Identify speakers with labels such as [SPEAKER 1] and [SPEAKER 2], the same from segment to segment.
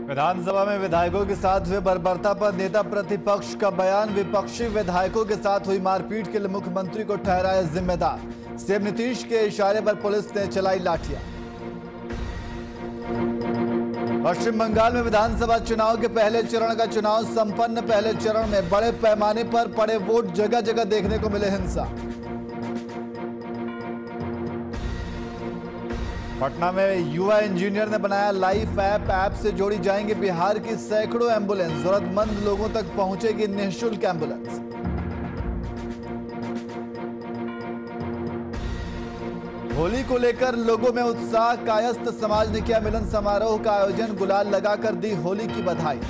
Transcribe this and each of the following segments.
[SPEAKER 1] विधानसभा में विधायकों के साथ हुए बर्बरता पर नेता प्रतिपक्ष का बयान। विपक्षी विधायकों के साथ हुई मारपीट के लिए मुख्यमंत्री को ठहराया जिम्मेदार। सीएम नीतीश के इशारे पर पुलिस ने चलाई लाठियां। पश्चिम बंगाल में विधानसभा चुनाव के पहले चरण का चुनाव संपन्न। पहले चरण में बड़े पैमाने पर पड़े वोट, जगह जगह देखने को मिले हिंसा। पटना में युवा इंजीनियर ने बनाया लाइफ ऐप से जोड़ी जाएंगे बिहार की सैकड़ों एम्बुलेंस। जरूरतमंद लोगों तक पहुंचेगी निःशुल्क एम्बुलेंस। होली को लेकर लोगों में उत्साह। कायस्थ समाज ने किया मिलन समारोह का आयोजन। गुलाल लगाकर दी होली की बधाई।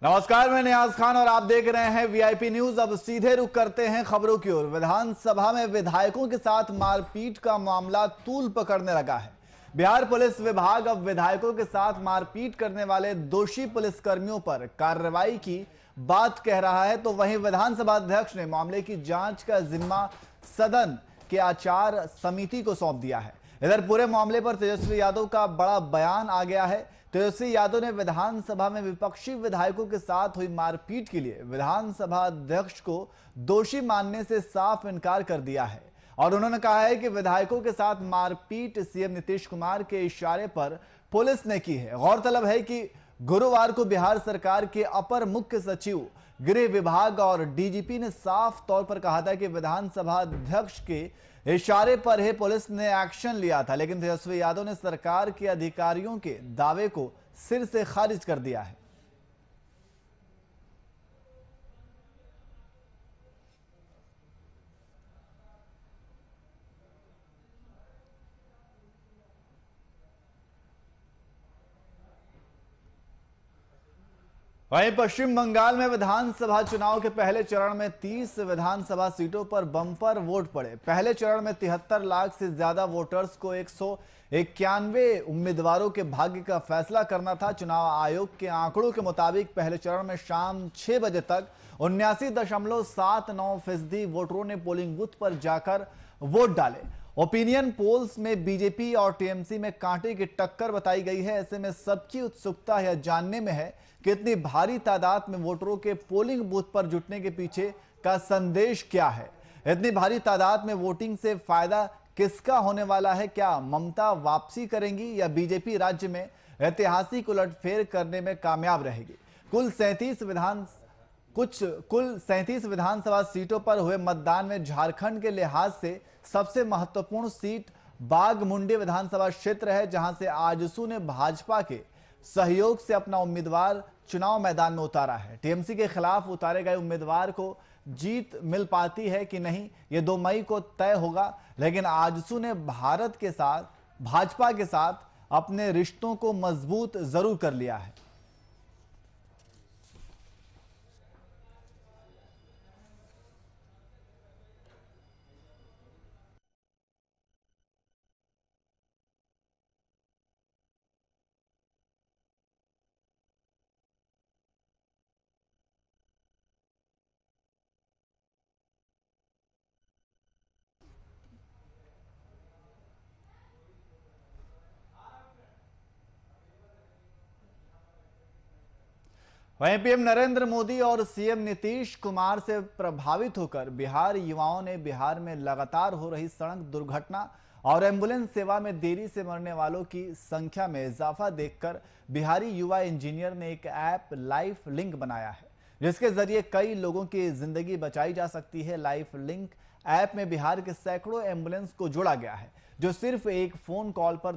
[SPEAKER 1] नमस्कार, मैं नियाज खान और आप देख रहे हैं वीआईपी न्यूज। अब सीधे रुख करते हैं खबरों की ओर। विधानसभा में विधायकों के साथ मारपीट का मामला तूल पकड़ने लगा है। बिहार पुलिस विभाग अब विधायकों के साथ मारपीट करने वाले दोषी पुलिसकर्मियों पर कार्रवाई की बात कह रहा है, तो वहीं विधानसभा अध्यक्ष ने मामले की जांच का जिम्मा सदन के आचार समिति को सौंप दिया है। इधर पूरे मामले पर तेजस्वी यादव का बड़ा बयान आ गया है। तेजस्वी यादव ने विधानसभा में विपक्षी विधायकों के साथ हुई मारपीट के लिए विधानसभा अध्यक्ष को दोषी मानने से साफ इनकार कर दिया है और उन्होंने कहा है कि विधायकों के साथ मारपीट सीएम नीतीश कुमार के इशारे पर पुलिस ने की है। गौरतलब है कि गुरुवार को बिहार सरकार के अपर मुख्य सचिव, गृह विभाग और डीजीपी ने साफ तौर पर कहा था कि विधानसभा अध्यक्ष के इशारे पर ही पुलिस ने एक्शन लिया था, लेकिन तेजस्वी यादव ने सरकार के अधिकारियों के दावे को सिर से खारिज कर दिया है। वहीं पश्चिम बंगाल में विधानसभा चुनाव के पहले चरण में 30 विधानसभा सीटों पर बम्पर वोट पड़े। पहले चरण में 73 लाख से ज्यादा वोटर्स को 191 उम्मीदवारों के भाग्य का फैसला करना था। चुनाव आयोग के आंकड़ों के मुताबिक पहले चरण में शाम 6 बजे तक 79.79% वोटरों ने पोलिंग बूथ पर जाकर वोट डाले। ओपिनियन पोल्स में बीजेपी और टीएमसी में कांटे की टक्कर बताई गई है। ऐसे में सबकी उत्सुकता यह जानने में है कि इतनी भारी तादाद में वोटरों के पोलिंग बूथ पर जुटने के पीछे का संदेश क्या है। इतनी भारी तादाद में वोटिंग से फायदा किसका होने वाला है? क्या ममता वापसी करेंगी या बीजेपी राज्य में ऐतिहासिक उलटफेर करने में कामयाब रहेगी? कुल 37 विधानसभा सीटों पर हुए मतदान में झारखंड के लिहाज से सबसे महत्वपूर्ण सीट बाघमुंडी विधानसभा क्षेत्र है, जहां से आजसू ने भाजपा के सहयोग से अपना उम्मीदवार चुनाव मैदान में उतारा है। टीएमसी के खिलाफ उतारे गए उम्मीदवार को जीत मिल पाती है कि नहीं, ये 2 मई को तय होगा, लेकिन आजसू ने भाजपा के साथ अपने रिश्तों को मजबूत जरूर कर लिया है। वहीं पीएम नरेंद्र मोदी और सीएम नीतीश कुमार से प्रभावित होकर बिहार युवाओं ने बिहार में लगातार हो रही सड़क दुर्घटना और एम्बुलेंस सेवा में देरी से मरने वालों की संख्या में इजाफा देखकर बिहारी युवा इंजीनियर ने एक ऐप लाइफ लिंक बनाया है, जिसके जरिए कई लोगों की जिंदगी बचाई जा सकती है। लाइफ लिंक ऐप में बिहार के सैकड़ों एम्बुलेंस को जोड़ा गया है, जो सिर्फ एक फोन कॉल पर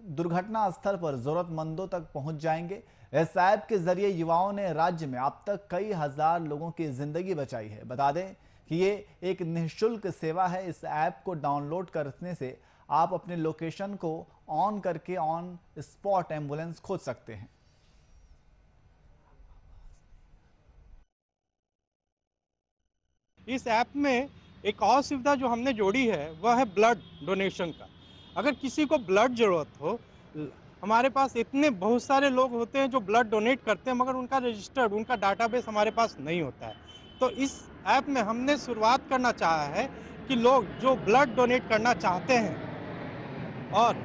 [SPEAKER 1] दुर्घटना स्थल पर जरूरतमंदों तक पहुंच जाएंगे। इस ऐप के जरिए युवाओं ने राज्य में अब तक कई हजार लोगों की जिंदगी बचाई है। बता दें कि ये एक निःशुल्क सेवा है। इस ऐप को डाउनलोड करने से आप अपने लोकेशन को ऑन करके ऑन स्पॉट एम्बुलेंस खोज सकते हैं।
[SPEAKER 2] इस ऐप में एक और सुविधा जो हमने जोड़ी है वह है ब्लड डोनेशन का। अगर किसी को ब्लड जरूरत हो, हमारे पास इतने बहुत सारे लोग होते हैं जो ब्लड डोनेट करते हैं, मगर उनका रजिस्टर्ड, उनका डाटाबेस हमारे पास नहीं होता है। तो इस ऐप में हमने शुरुआत करना चाहा है कि लोग जो ब्लड डोनेट करना चाहते हैं और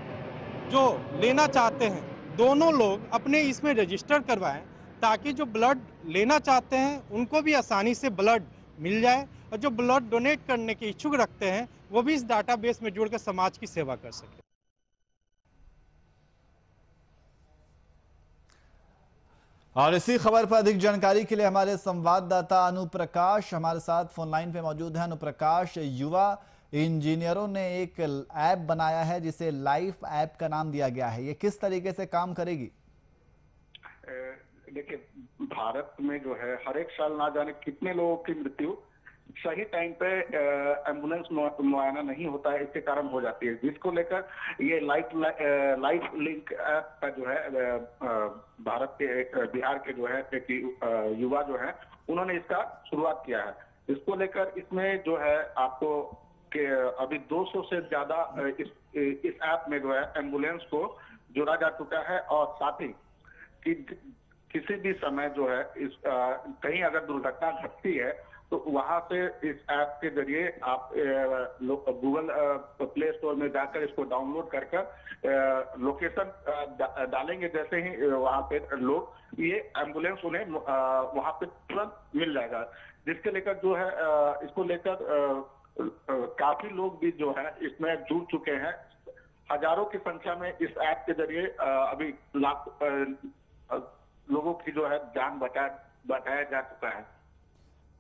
[SPEAKER 2] जो लेना चाहते हैं, दोनों लोग अपने इसमें रजिस्टर करवाएं, ताकि जो ब्लड लेना चाहते हैं उनको भी आसानी से ब्लड मिल जाए और जो ब्लड डोनेट करने के इच्छुक रखते हैं वो भी इस डाटाबेस में जुड़कर समाज की सेवा कर सके।
[SPEAKER 1] और इसी खबर पर अधिक जानकारी के लिए हमारे संवाददाता अनुप्रकाश हमारे साथ फोन लाइन पे मौजूद हैं। अनुप्रकाश, युवा इंजीनियरों ने एक ऐप बनाया है जिसे लाइफ ऐप का नाम दिया गया है, ये किस तरीके से काम करेगी?
[SPEAKER 3] देखिए, भारत में जो है हर एक साल ना जाने कितने लोगों की मृत्यु सही टाइम पे एम्बुलेंस मुआयना नहीं होता है, इसके कारण हो जाती है, जिसको लेकर ये लाइफ लिंक ऐप का जो है भारत के बिहार के जो है एक युवा जो है उन्होंने इसका शुरुआत किया है। इसको लेकर इसमें जो है आपको कि अभी 200 से ज्यादा इस ऐप में जो है एम्बुलेंस को जोड़ा जा चुका है और साथ ही कि किसी भी समय जो है इस कहीं अगर दुर्घटना घटती है तो वहां से इस ऐप के जरिए आप गूगल प्ले स्टोर में जाकर इसको डाउनलोड कर लोकेशन डालेंगे, जैसे ही वहां पे लोग ये एम्बुलेंस उन्हें वहां पे तुरंत मिल जाएगा, जिसके लेकर जो है इसको लेकर काफी लोग भी जो है इसमें जुड़ चुके हैं। हजारों की संख्या में इस ऐप के जरिए अभी लाख लोगों की जो है जान बचाया जा चुका है।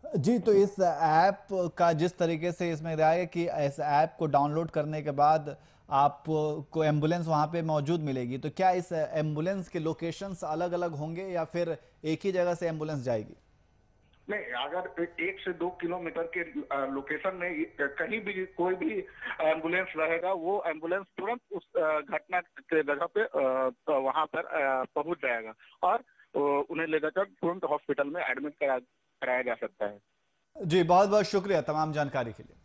[SPEAKER 1] जी, तो इस ऐप का जिस तरीके से इसमें रहा है कि इस ऐप को डाउनलोड करने के बाद आपको एम्बुलेंस वहां पे मौजूद मिलेगी, तो क्या इस एम्बुलेंस के लोकेशंस अलग अलग होंगे या फिर एक ही जगह से एम्बुलेंस जाएगी?
[SPEAKER 3] नहीं, अगर 1 से 2 किलोमीटर के लोकेशन में कहीं भी कोई भी एम्बुलेंस रहेगा, वो एम्बुलेंस तुरंत उस घटना के जगह पे वहां पर पहुंच जाएगा और उन्हें ले जाकर तुरंत हॉस्पिटल में एडमिट कराया जा सकता है।
[SPEAKER 1] जी, बहुत बहुत शुक्रिया तमाम जानकारी के लिए।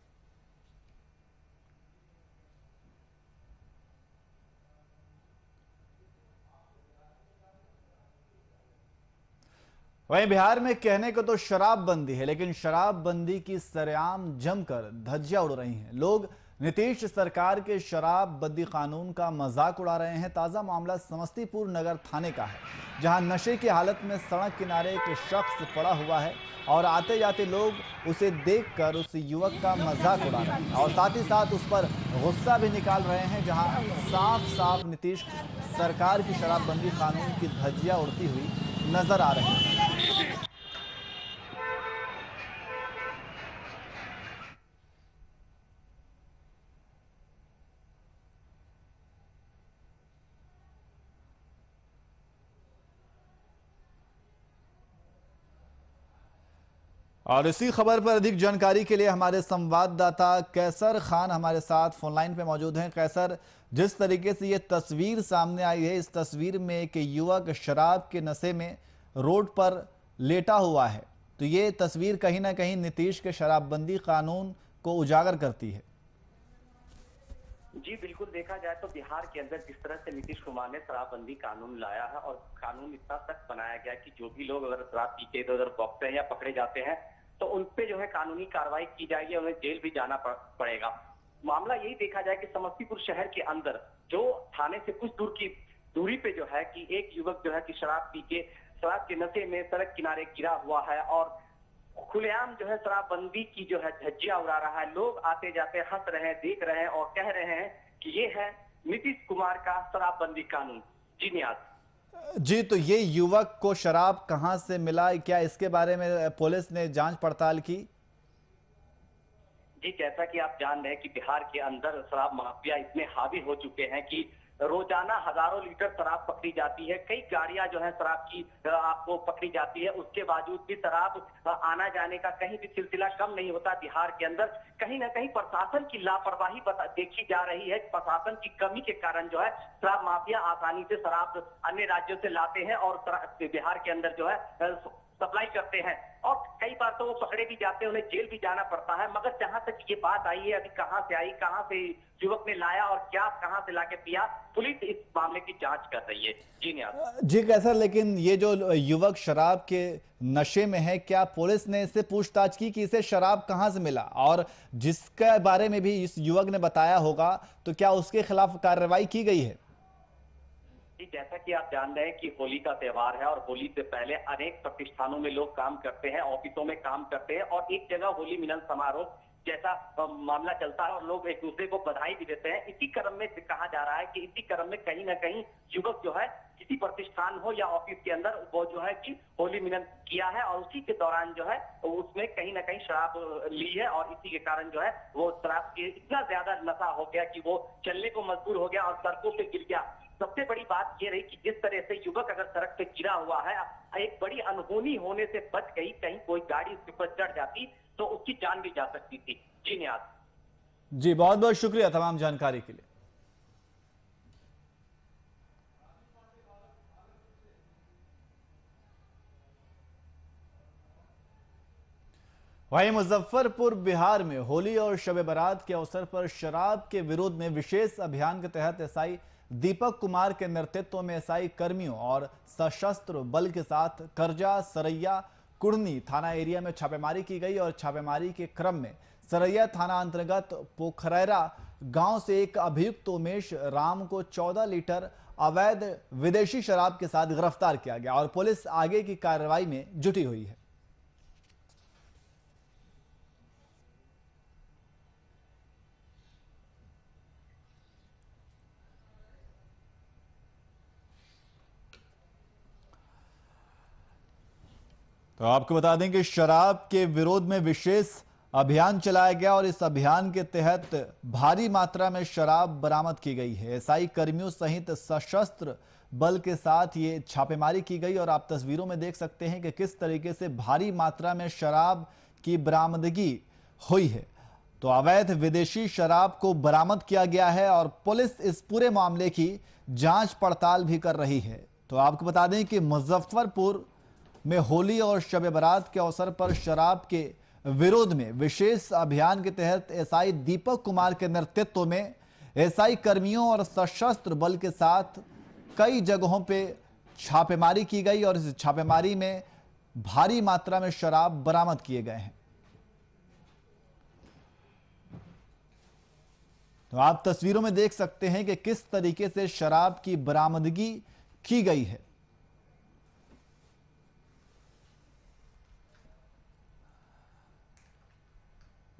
[SPEAKER 1] वहीं बिहार में कहने को तो शराबबंदी है, लेकिन शराबबंदी की सरेआम जमकर धज्जियां उड़ रही हैं। लोग नीतीश सरकार के शराबबंदी कानून का मजाक उड़ा रहे हैं। ताजा मामला समस्तीपुर नगर थाने का है, जहां नशे की हालत में सड़क किनारे एक शख्स पड़ा हुआ है और आते जाते लोग उसे देखकर उस युवक का मजाक उड़ा रहे हैं और साथ ही साथ उस पर गुस्सा भी निकाल रहे हैं, जहां साफ साफ नीतीश सरकार की शराबबंदी कानून की धज्जियां उड़ती हुई नजर आ रही है। और इसी खबर पर अधिक जानकारी के लिए हमारे संवाददाता कैसर खान हमारे साथ फोनलाइन पे मौजूद हैं। कैसर, जिस तरीके से ये तस्वीर सामने आई है, इस तस्वीर में एक युवक शराब के नशे में रोड पर लेटा हुआ है, तो ये तस्वीर कहीं ना कहीं नीतीश के शराबबंदी कानून को उजागर करती है।
[SPEAKER 4] जी बिल्कुल, देखा जाए तो बिहार के अंदर जिस तरह से नीतीश कुमार ने शराबबंदी कानून लाया है और कानून इतना सख्त बनाया गया कि जो भी लोग अगर शराब पीते इधर उधर बकते हैं या पकड़े जाते हैं तो उन पे जो है कानूनी कार्रवाई की जाएगी, उन्हें जेल भी जाना पड़ेगा। मामला यही देखा जाए कि समस्तीपुर शहर के अंदर जो थाने से कुछ दूरी पे जो है कि एक युवक जो है कि शराब पी के शराब के नशे में सड़क किनारे गिरा हुआ है और खुलेआम जो है शराबबंदी की जो है धज्जियां उड़ा रहा है। लोग आते जाते हंस रहे हैं, देख रहे हैं और कह रहे हैं कि ये है नीतीश कुमार का शराबबंदी कानून। जी नियाज
[SPEAKER 1] जी, तो ये युवक को शराब कहां से मिला, क्या इसके बारे में पुलिस ने जांच पड़ताल की?
[SPEAKER 4] जी, जैसा कि आप जान रहे हैं कि बिहार के अंदर शराब माफिया इतने हावी हो चुके हैं कि रोजाना हजारों लीटर शराब पकड़ी जाती है, कई गाड़ियां जो है शराब की आपको पकड़ी जाती है, उसके बावजूद भी शराब आना जाने का कहीं भी सिलसिला कम नहीं होता। बिहार के अंदर कहीं ना कहीं प्रशासन की लापरवाही देखी जा रही है। प्रशासन की कमी के कारण जो है शराब माफिया आसानी से शराब अन्य राज्यों से लाते हैं और बिहार के अंदर जो है सप्लाई करते हैं और कई बार तो वो पकड़े भी जाते हैं, उन्हें जेल भी जाना पड़ता है। मगर जहां तक ये बात आई है, अभी कहां से आई, कहां से युवक ने लाया और क्या कहां से लाके पिया, पुलिस इस मामले की जांच कर रही है। जी नियाज
[SPEAKER 1] जी कैसर, लेकिन ये जो युवक शराब के नशे में है, क्या पुलिस ने इससे पूछताछ की कि इसे शराब कहां से मिला, और जिसके बारे में भी इस युवक ने बताया होगा तो क्या उसके खिलाफ कार्रवाई की गई है?
[SPEAKER 4] जी, जैसा कि आप जान रहे हैं कि होली का त्योहार है और होली से पहले अनेक प्रतिष्ठानों में लोग काम करते हैं, ऑफिसों में काम करते हैं और एक जगह होली मिलन समारोह जैसा मामला चलता है और लोग एक दूसरे को बधाई भी देते हैं। इसी क्रम में कहा जा रहा है कि इसी क्रम में कहीं ना कहीं युवक जो है किसी प्रतिष्ठान हो या ऑफिस के अंदर वो जो है कि होली मिलन किया है और उसी के दौरान जो है उसमें कहीं ना कहीं शराब ली है और इसी के कारण जो है वो शराब के इतना ज्यादा नशा हो गया कि वो चलने को मजबूर हो गया और सड़कों पे गिर गया। सबसे बड़ी बात ये रही कि जिस तरह से युवक अगर सड़क पे गिरा हुआ है, एक बड़ी अनहोनी होने से बच गई, कहीं कोई गाड़ी उसके ऊपर चढ़ जाती तो उसकी जान भी जा सकती थी। जी नियाज
[SPEAKER 1] जी, बहुत बहुत शुक्रिया तमाम जानकारी के लिए। वहीं मुजफ्फरपुर बिहार में होली और शब बारात के अवसर पर शराब के विरोध में विशेष अभियान के तहत एसआई दीपक कुमार के नेतृत्व में एसआई कर्मियों और सशस्त्र बल के साथ करजा, सरैया, कुड़नी थाना एरिया में छापेमारी की गई और छापेमारी के क्रम में सरैया थाना अंतर्गत पोखरैरा गांव से एक अभियुक्त उमेश राम को 14 लीटर अवैध विदेशी शराब के साथ गिरफ्तार किया गया और पुलिस आगे की कार्रवाई में जुटी हुई है। तो आपको बता दें कि शराब के विरोध में विशेष अभियान चलाया गया और इस अभियान के तहत भारी मात्रा में शराब बरामद की गई है। एसआई कर्मियों सहित सशस्त्र बल के साथ ये छापेमारी की गई और आप तस्वीरों में देख सकते हैं कि किस तरीके से भारी मात्रा में शराब की बरामदगी हुई है। तो अवैध विदेशी शराब को बरामद किया गया है और पुलिस इस पूरे मामले की जांच पड़ताल भी कर रही है। तो आपको बता दें कि मुजफ्फरपुर में होली और शब बारात के अवसर पर शराब के विरोध में विशेष अभियान के तहत एसआई दीपक कुमार के नेतृत्व में एसआई कर्मियों और सशस्त्र बल के साथ कई जगहों पे छापेमारी की गई और इस छापेमारी में भारी मात्रा में शराब बरामद किए गए हैं। तो आप तस्वीरों में देख सकते हैं कि किस तरीके से शराब की बरामदगी की गई है।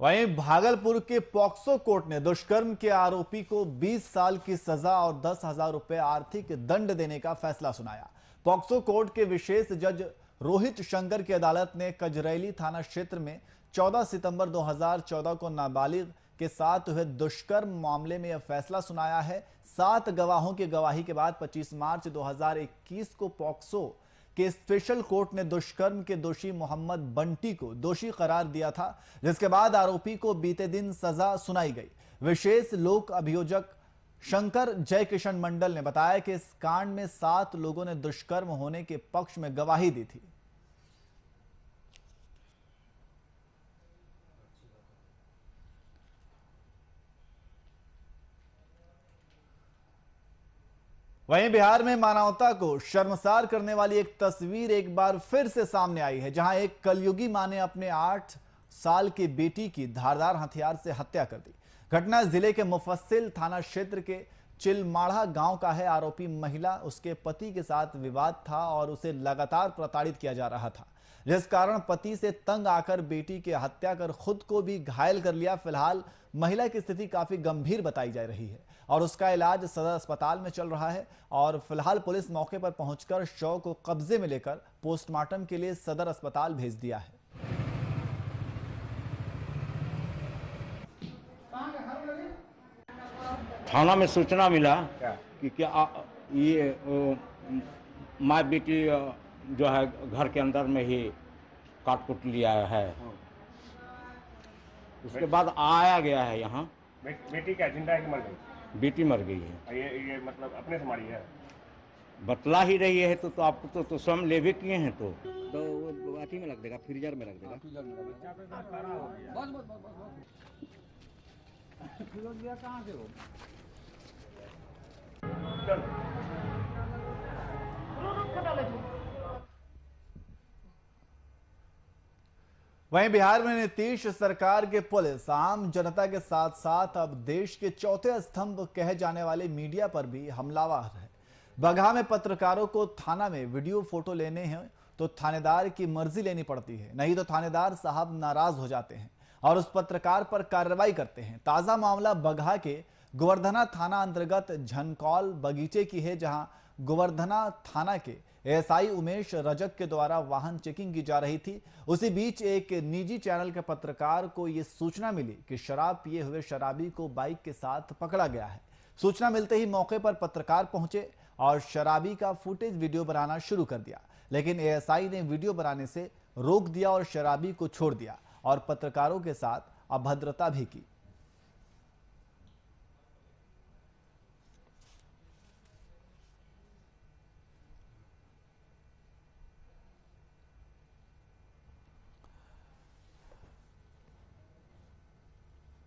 [SPEAKER 1] वहीं भागलपुर के पॉक्सो कोर्ट ने दुष्कर्म के आरोपी को 20 साल की सजा और 10,000 रुपए आर्थिक दंड देने का फैसला सुनाया। पॉक्सो कोर्ट के विशेष जज रोहित शंकर की अदालत ने कजरैली थाना क्षेत्र में 14 सितंबर 2014 को नाबालिग के साथ हुए दुष्कर्म मामले में यह फैसला सुनाया है। 7 गवाहों की गवाही के बाद 25 मार्च 2021 को पॉक्सो के स्पेशल कोर्ट ने दुष्कर्म के दोषी मोहम्मद बंटी को दोषी करार दिया था, जिसके बाद आरोपी को बीते दिन सजा सुनाई गई। विशेष लोक अभियोजक शंकर जयकिशन मंडल ने बताया कि इस कांड में 7 लोगों ने दुष्कर्म होने के पक्ष में गवाही दी थी। वहीं बिहार में मानवता को शर्मसार करने वाली एक तस्वीर एक बार फिर से सामने आई है, जहां एक कलयुगी मां ने अपने 8 साल की बेटी की धारदार हथियार से हत्या कर दी। घटना जिले के मुफस्सिल थाना क्षेत्र के चिलमाढ़ा गांव का है। आरोपी महिला, उसके पति के साथ विवाद था और उसे लगातार प्रताड़ित किया जा रहा था, जिस कारण पति से तंग आकर बेटी की हत्या कर खुद को भी घायल कर लिया। फिलहाल महिला की स्थिति काफी गंभीर बताई जा रही है और उसका इलाज सदर अस्पताल में चल रहा है और फिलहाल पुलिस मौके पर पहुंचकर शव को कब्जे में लेकर पोस्टमार्टम के लिए सदर अस्पताल भेज दिया है।
[SPEAKER 5] थाना में सूचना मिला कि क्या ये माँ बेटी जो है घर के अंदर में ही काट कुट लिया है। उसके बाद आया गया है यहाँ।
[SPEAKER 6] बेटी क्या जिंदा है कि मर गई?
[SPEAKER 5] बेटी मर गई है।
[SPEAKER 6] ये मतलब अपने से मारी है?
[SPEAKER 5] बतला ही रही है तो आपको तो स्वयं लेवे किए हैं तो
[SPEAKER 6] वो अथी में रख देगा, फ्रीजर में रख देगा।
[SPEAKER 1] वहीं बिहार में नीतीश सरकार के पुलिस आम जनता के साथ साथ अब देश के चौथे स्तंभ कहे जाने वाले मीडिया पर भी हमलावर है। बगहा में पत्रकारों को थाना में वीडियो फोटो लेने हैं तो थानेदार की मर्जी लेनी पड़ती है, नहीं तो थानेदार साहब नाराज हो जाते हैं और उस पत्रकार पर कार्रवाई करते हैं। ताजा मामला बगहा के गोवर्धना थाना अंतर्गत झनकौल बगीचे की है, जहां गोवर्धना थाना के एएसआई उमेश रजक के द्वारा वाहन चेकिंग की जा रही थी। उसी बीच एक निजी चैनल के पत्रकार को यह सूचना मिली कि शराब पिए हुए शराबी को बाइक के साथ पकड़ा गया है। सूचना मिलते ही मौके पर पत्रकार पहुंचे और शराबी का फुटेज वीडियो बनाना शुरू कर दिया, लेकिन एएसआई ने वीडियो बनाने से रोक दिया और शराबी को छोड़ दिया और पत्रकारों के साथ अभद्रता भी की।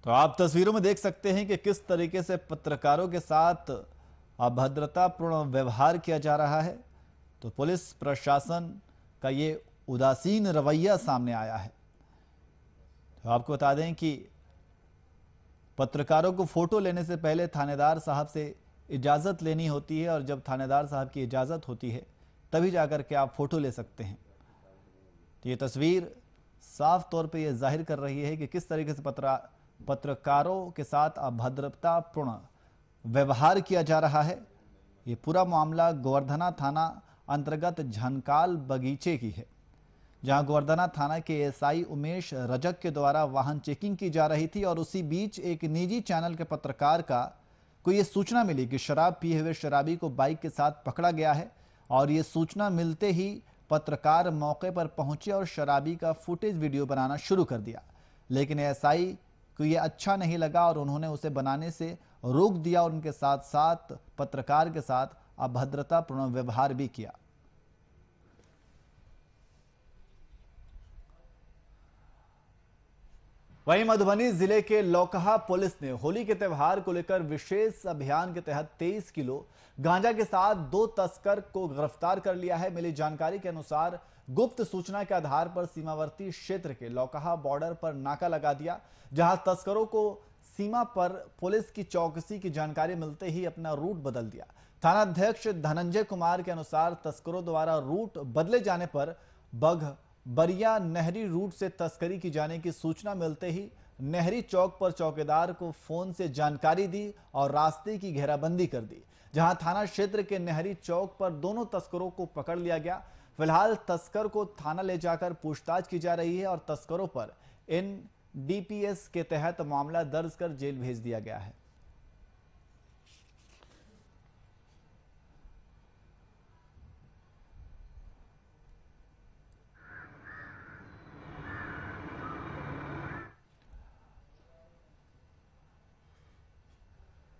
[SPEAKER 1] तो आप तस्वीरों में देख सकते हैं कि किस तरीके से पत्रकारों के साथ अभद्रतापूर्ण व्यवहार किया जा रहा है। तो पुलिस प्रशासन का ये उदासीन रवैया सामने आया है। तो आपको बता दें कि पत्रकारों को फोटो लेने से पहले थानेदार साहब से इजाज़त लेनी होती है और जब थानेदार साहब की इजाज़त होती है तभी जाकर के आप फोटो ले सकते हैं। तो ये तस्वीर साफ तौर पे ये जाहिर कर रही है कि किस तरीके से पत्रकारों के साथ अभद्रतापूर्ण व्यवहार किया जा रहा है। ये पूरा मामला गोवर्धना थाना अंतर्गत झनकाल बगीचे की है, जहां गोवर्धना थाना के एएसआई उमेश रजक के द्वारा वाहन चेकिंग की जा रही थी और उसी बीच एक निजी चैनल के पत्रकार को ये सूचना मिली कि शराब पिए हुए शराबी को बाइक के साथ पकड़ा गया है और ये सूचना मिलते ही पत्रकार मौके पर पहुंचे और शराबी का फुटेज वीडियो बनाना शुरू कर दिया, लेकिन एएसआई को ये अच्छा नहीं लगा और उन्होंने उसे बनाने से रोक दिया और उनके साथ साथ पत्रकार के साथ अभद्रतापूर्ण व्यवहार भी किया। वहीं मधुबनी जिले के लौकहा पुलिस ने होली के त्यौहार को लेकर विशेष अभियान के तहत 23 किलो गांजा के साथ 2 तस्कर को गिरफ्तार कर लिया है। मिली जानकारी के अनुसार गुप्त सूचना के आधार पर सीमावर्ती क्षेत्र के लौकहा बॉर्डर पर नाका लगा दिया, जहां तस्करों को सीमा पर पुलिस की चौकसी की जानकारी मिलते ही अपना रूट बदल दिया। थानाध्यक्ष धनंजय कुमार के अनुसार तस्करों द्वारा रूट बदले जाने पर बरिया नहरी रूट से तस्करी की जाने की सूचना मिलते ही नहरी चौक पर चौकीदार को फोन से जानकारी दी और रास्ते की घेराबंदी कर दी, जहां थाना क्षेत्र के नहरी चौक पर दोनों तस्करों को पकड़ लिया गया। फिलहाल तस्कर को थाना ले जाकर पूछताछ की जा रही है और तस्करों पर NDPS के तहत मामला दर्ज कर जेल भेज दिया गया है।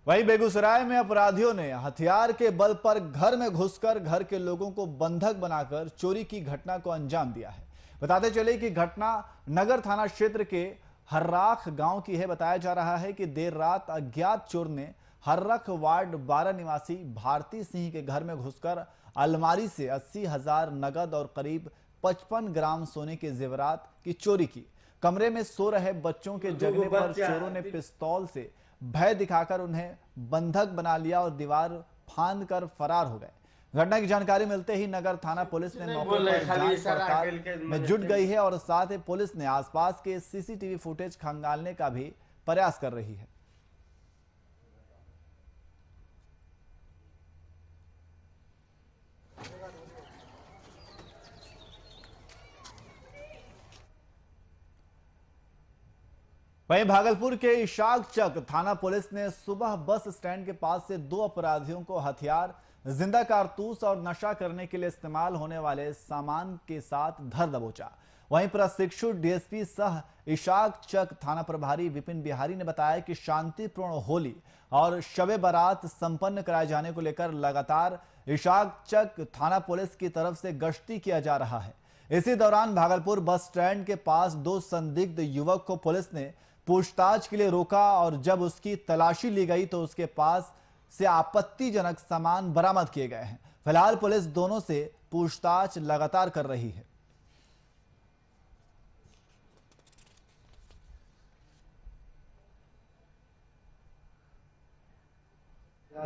[SPEAKER 1] वहीं बेगूसराय में अपराधियों ने हथियार के बल पर घर में घुसकर घर के लोगों को बंधक बनाकर चोरी की घटना को अंजाम दिया है। बताते चले कि घटना नगर थाना क्षेत्र के हर्राख गांव की है। बताया जा रहा है कि देर रात अज्ञात चोर ने हर्रख वार्ड 12 निवासी भारती सिंह के घर में घुसकर अलमारी से 80,000 नगद और करीब 55 ग्राम सोने के जेवरात की चोरी की। कमरे में सो रहे बच्चों के जगने पर चोरों ने पिस्तौल से भय दिखाकर उन्हें बंधक बना लिया और दीवार फांद कर फरार हो गए। घटना की जानकारी मिलते ही नगर थाना पुलिस ने मौके पर जांच पड़ताल में जुट गई है और साथ ही पुलिस ने आसपास के सीसीटीवी फुटेज खंगालने का भी प्रयास कर रही है। वहीं भागलपुर के इशाक चक थाना पुलिस ने सुबह बस स्टैंड के पास से 2 अपराधियों को हथियार, जिंदा कारतूस और नशा करने के लिए इस्तेमाल होने वाले सामान के साथ धर दबोचा। वहीं प्रशिक्षु डीएसपी सह इशाक चक थाना प्रभारी विपिन बिहारी ने बताया कि शांतिपूर्ण होली और शबे बारात संपन्न कराए जाने को लेकर लगातार इशाक चक थाना पुलिस की तरफ से गश्ती किया जा रहा है। इसी दौरान भागलपुर बस स्टैंड के पास 2 संदिग्ध युवक को पुलिस ने पूछताछ के लिए रोका और जब उसकी तलाशी ली गई तो उसके पास से आपत्तिजनक सामान बरामद किए गए हैं। फिलहाल पुलिस दोनों से पूछताछ लगातार कर रही है।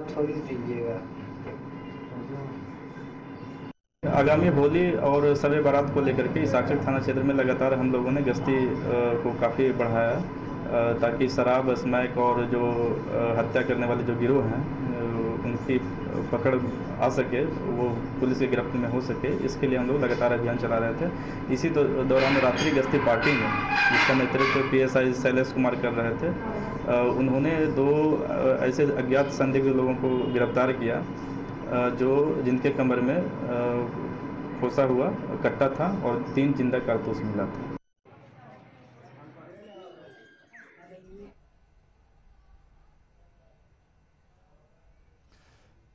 [SPEAKER 7] थोड़ी दीजिएगा।
[SPEAKER 8] आगामी होली और शब बारात को लेकर के इसाकचक थाना क्षेत्र में लगातार हम लोगों ने गश्ती को काफ़ी बढ़ाया ताकि शराब स्मैक और जो हत्या करने वाले जो गिरोह हैं उनकी पकड़ आ सके, वो पुलिस की गिरफ्त में हो सके, इसके लिए हम लोग लगातार अभियान चला रहे थे। इसी दौरान रात्रि गश्ती पार्टी में जिसका नेतृत्व पीएसआई शैलेश कुमार कर रहे थे, उन्होंने 2 ऐसे अज्ञात संदिग्ध लोगों को गिरफ्तार किया जिनके कमर में खोसा हुआ कट्टा था और 3 जिंदा कारतूस मिला था।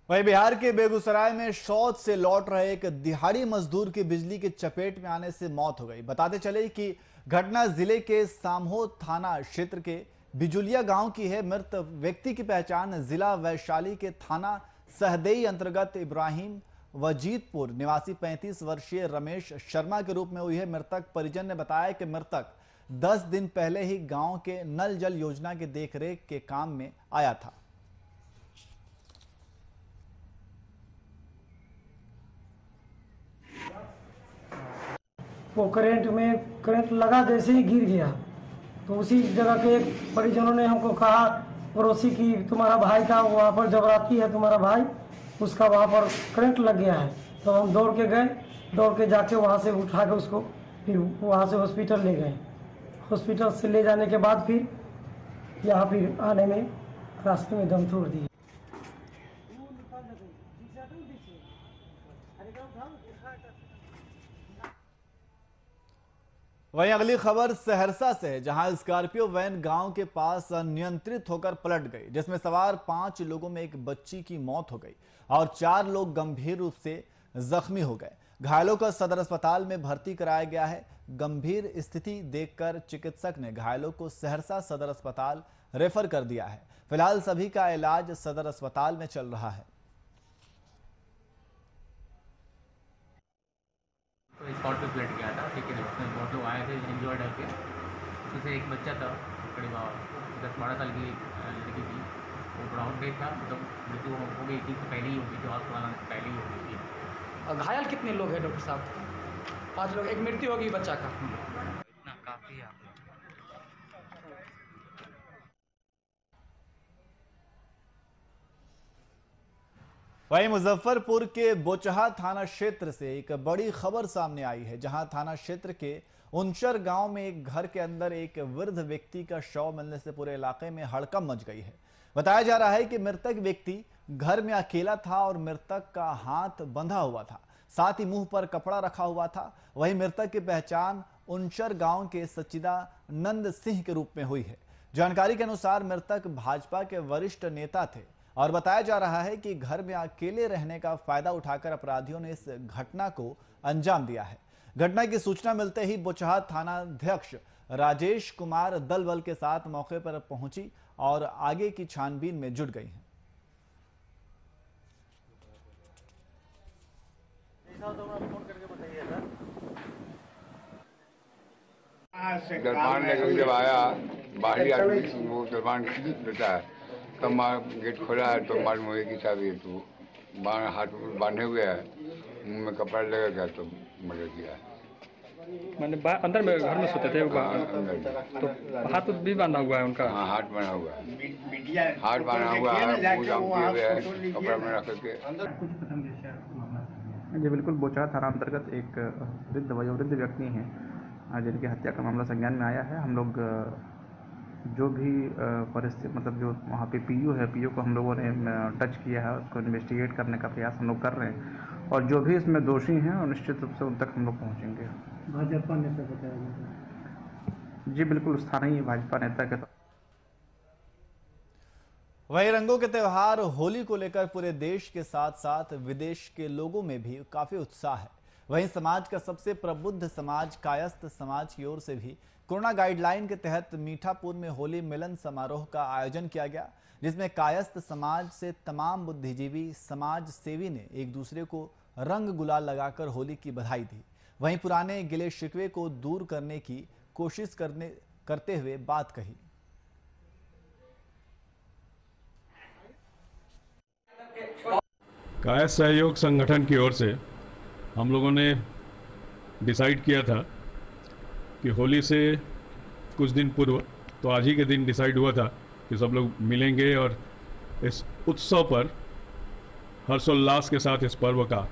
[SPEAKER 1] वहीं बिहार के बेगूसराय में शौच से लौट रहे एक दिहाड़ी मजदूर की बिजली की चपेट में आने से मौत हो गई। बताते चले कि घटना जिले के सामहो थाना क्षेत्र के बिजुलिया गांव की है। मृत व्यक्ति की पहचान जिला वैशाली के थाना सहदेई अंतर्गत इब्राहिम वजीदपुर निवासी 35 वर्षीय रमेश शर्मा के रूप में हुई है। मृतक परिजन ने बताया कि मृतक 10 दिन पहले ही गांव के नल जल योजना के देखरेख के काम में आया था।
[SPEAKER 7] वो करंट लगा, जैसे ही गिर गया तो उसी जगह के एक परिजनों ने हमको कहा पड़ोसी की तुम्हारा भाई का वहाँ पर जबराती है, तुम्हारा भाई उसका वहाँ पर करंट लग गया है। तो हम दौड़ के जाके वहाँ से उठा के उसको फिर वहाँ से हॉस्पिटल ले गए। हॉस्पिटल से ले जाने के बाद फिर यहाँ फिर आने में रास्ते में दम तोड़ दिए।
[SPEAKER 1] वहीं अगली खबर सहरसा से है, जहां स्कॉर्पियो वैन गांव के पास अनियंत्रित होकर पलट गई, जिसमें सवार 5 लोगों में एक बच्ची की मौत हो गई और 4 लोग गंभीर रूप से जख्मी हो गए। घायलों को सदर अस्पताल में भर्ती कराया गया है। गंभीर स्थिति देखकर चिकित्सक ने घायलों को सहरसा सदर अस्पताल रेफर कर दिया है। फिलहाल सभी का इलाज सदर अस्पताल में चल रहा है।
[SPEAKER 9] तो स्पॉट पे ब्लड गया था, ठीक है। उसमें बहुत लोग आए थे इंजर्ड है, उसमें से एक बच्चा था करीब 10-12 साल की लड़की थी। वो ग्राउंड पे था, मतलब मृत्यु हो गई थी, तो पहले ही हो गई थी, हॉस्पिटल आने से पहले ही हो गई थी।
[SPEAKER 10] और घायल कितने लोग हैं डॉक्टर साहब? 5 लोग। एक मृत्यु होगी बच्चा का।
[SPEAKER 9] इतना काफ़ी है।
[SPEAKER 1] वहीं मुजफ्फरपुर के बोचहा थाना क्षेत्र से एक बड़ी खबर सामने आई है, जहां थाना क्षेत्र के उनचर गांव में एक घर के अंदर एक वृद्ध व्यक्ति का शव मिलने से पूरे इलाके में हड़कंप मच गई है। बताया जा रहा है कि मृतक व्यक्ति घर में अकेला था और मृतक का हाथ बंधा हुआ था, साथ ही मुंह पर कपड़ा रखा हुआ था। वहीं मृतक की पहचान उनचर गांव के सच्चिदानंद सिंह के रूप में हुई है। जानकारी के अनुसार मृतक भाजपा के वरिष्ठ नेता थे और बताया जा रहा है कि घर में अकेले रहने का फायदा उठाकर अपराधियों ने इस घटना को अंजाम दिया है। घटना की सूचना मिलते ही बोचहा थानाध्यक्ष राजेश कुमार दल बल के साथ मौके पर पहुंची और आगे की छानबीन में जुट गई हैं।
[SPEAKER 11] दरबान लेकर जब आया, बाहरी आदमी वो दरबान देता है, तब मार गेट खोला है तो मालूम हुआ कि साहब ये तो हाथ बांधे हुए है, मुंह में कपड़ा लगा गया तो मर्डर किया।
[SPEAKER 10] मैंने अंदर में घर में सोते थे, तो हाथ भी बांधा हुआ है उनका?
[SPEAKER 11] हाँ, हाथ बना हुआ है, हाथ बना हुआ है, कपड़ा में रख के।
[SPEAKER 8] जी बिल्कुल, बोचहा थाना अंतर्गत एक वयोवृद्ध व्यक्ति हैं जिनकी हत्या का मामला संज्ञान में आया है। हम लोग जो भी परिस्थिति, मतलब जो वहाँ पे पीयू है, पीयू को हम लोगों ने टच किया है, उसको इन्वेस्टिगेट करने का प्रयास हम लोग कर रहे हैं और जो भी इसमें दोषी हैं और निश्चित रूप से उन तक हम लोग पहुँचेंगे।
[SPEAKER 12] भाजपा नेता बताया
[SPEAKER 8] जी बिल्कुल स्थानीय भाजपा नेता के
[SPEAKER 1] वही रंगों के त्योहार होली को लेकर पूरे देश के साथ साथ विदेश के लोगों में भी काफी उत्साह है। वहीं समाज का सबसे प्रबुद्ध समाज कायस्थ समाज की ओर से भी कोरोना गाइडलाइन के तहत मीठापुर में होली मिलन समारोह का आयोजन किया गया, जिसमें कायस्थ समाज से तमाम बुद्धिजीवी समाज सेवी ने एक दूसरे को रंग गुलाल लगाकर होली की बधाई दी। वहीं पुराने गिले शिकवे को दूर करने की कोशिश करते हुए बात कही।
[SPEAKER 13] कायस्थ सहयोग संगठन की ओर से हम लोगों ने डिसाइड किया था कि होली से कुछ दिन पूर्व, तो आज ही के दिन डिसाइड हुआ था कि सब लोग मिलेंगे और इस उत्सव पर हर्षोल्लास के साथ इस पर्व का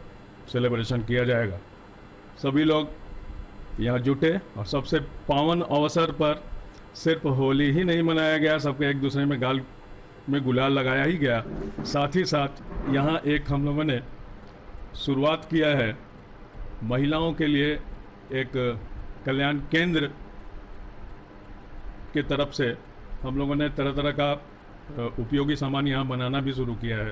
[SPEAKER 13] सेलिब्रेशन किया जाएगा। सभी लोग यहाँ जुटे और सबसे पावन अवसर पर सिर्फ होली ही नहीं मनाया गया, सबके एक दूसरे में गाल में गुलाल लगाया ही गया। साथ ही साथ यहाँ एक हम लोगों ने शुरुआत किया है महिलाओं के लिए एक कल्याण केंद्र के तरफ से हम लोगों ने तरह तरह का उपयोगी सामान यहाँ बनाना भी शुरू किया है।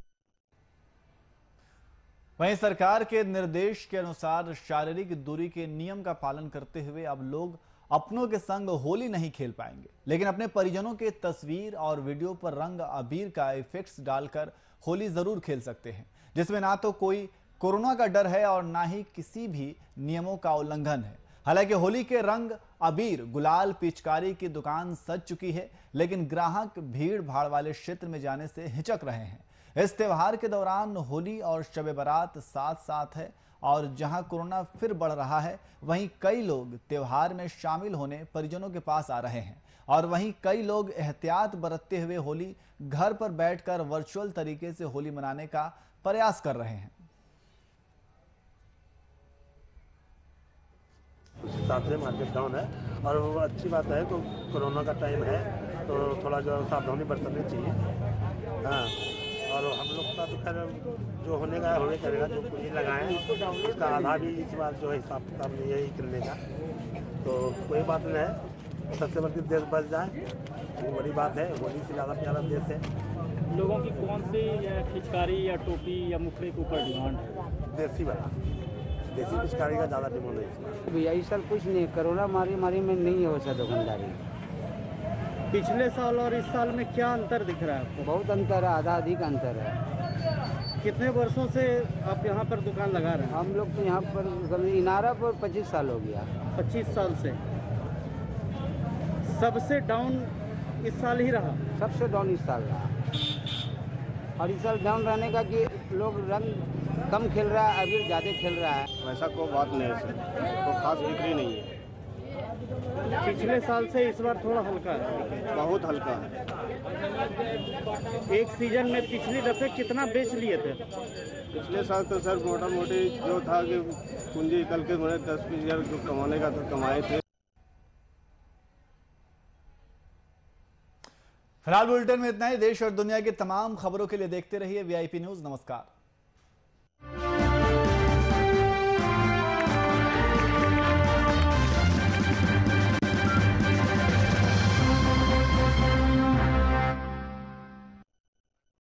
[SPEAKER 1] वहीं सरकार के निर्देश के अनुसार शारीरिक दूरी के नियम का पालन करते हुए अब लोग अपनों के संग होली नहीं खेल पाएंगे, लेकिन अपने परिजनों के तस्वीर और वीडियो पर रंग अबीर का इफेक्ट्स डालकर होली जरूर खेल सकते हैं, जिसमें ना तो कोई कोरोना का डर है और ना ही किसी भी नियमों का उल्लंघन है। हालांकि होली के रंग अबीर गुलाल पिचकारी की दुकान सज चुकी है, लेकिन ग्राहक भीड़ भाड़ वाले क्षेत्र में जाने से हिचक रहे हैं। इस त्योहार के दौरान होली और शब बारात साथ साथ है और जहां कोरोना फिर बढ़ रहा है, वहीं कई लोग त्योहार में शामिल होने परिजनों के पास आ रहे हैं और वहीं कई लोग एहतियात बरतते हुए होली घर पर बैठकर वर्चुअल तरीके से होली मनाने का प्रयास कर रहे हैं।
[SPEAKER 14] उस हिसाब से मार्केट डाउन है और वो अच्छी बात है, तो कोरोना का टाइम है तो थोड़ा जो सावधानी बरतनी चाहिए। हाँ, और हम लोग का तो खैर जो होने का होने करेगा, जो पूंजी लगाएं उसका आधा भी इस बार जो है हिसाब किताब नहीं है करने का, तो कोई बात नहीं है। सबसे बड़ी देश बच जाए वो बड़ी बात है। होली से ज़्यादा प्यारा देश है।
[SPEAKER 15] लोगों की कौन सी पिचकारी या टोपी या मुखड़े के ऊपर डिमांड है?
[SPEAKER 14] देसी वाला, देसी पिचकारी का ज़्यादा डिमांड है।
[SPEAKER 16] भैया इस साल कुछ नहीं, कोरोना महामारी में नहीं हो सकता दुकानदारी।
[SPEAKER 15] पिछले साल और इस साल में क्या अंतर दिख रहा है आपको?
[SPEAKER 16] बहुत अंतर है, आधा अधिक अंतर है।
[SPEAKER 15] कितने वर्षों से आप यहाँ पर दुकान लगा रहे हैं?
[SPEAKER 16] हम लोग तो यहाँ पर इनारा पर 25 साल हो गया।
[SPEAKER 15] 25 साल से सबसे डाउन इस साल ही रहा?
[SPEAKER 16] सबसे डाउन इस साल रहा। और इस साल डाउन रहने का कि लोग रंग कम खेल रहा है, अबीर ज़्यादा खेल रहा है।
[SPEAKER 14] वैसा कोई बात नहीं है सर, तो खास बिक्री नहीं है।
[SPEAKER 15] पिछले साल से इस बार थोड़ा हल्का है?
[SPEAKER 14] बहुत हल्का है।
[SPEAKER 15] एक सीजन में पिछली दफे कितना बेच लिए थे?
[SPEAKER 14] पिछले साल तो सर मोटा मोटी जो था कि पूंजी निकल के मैंने 10-20 हज़ार जो कमाने का तो कमाए थे।
[SPEAKER 1] फिलहाल बुलेटिन में इतना ही। देश और दुनिया की तमाम खबरों के लिए देखते रहिए VIP न्यूज़। नमस्कार।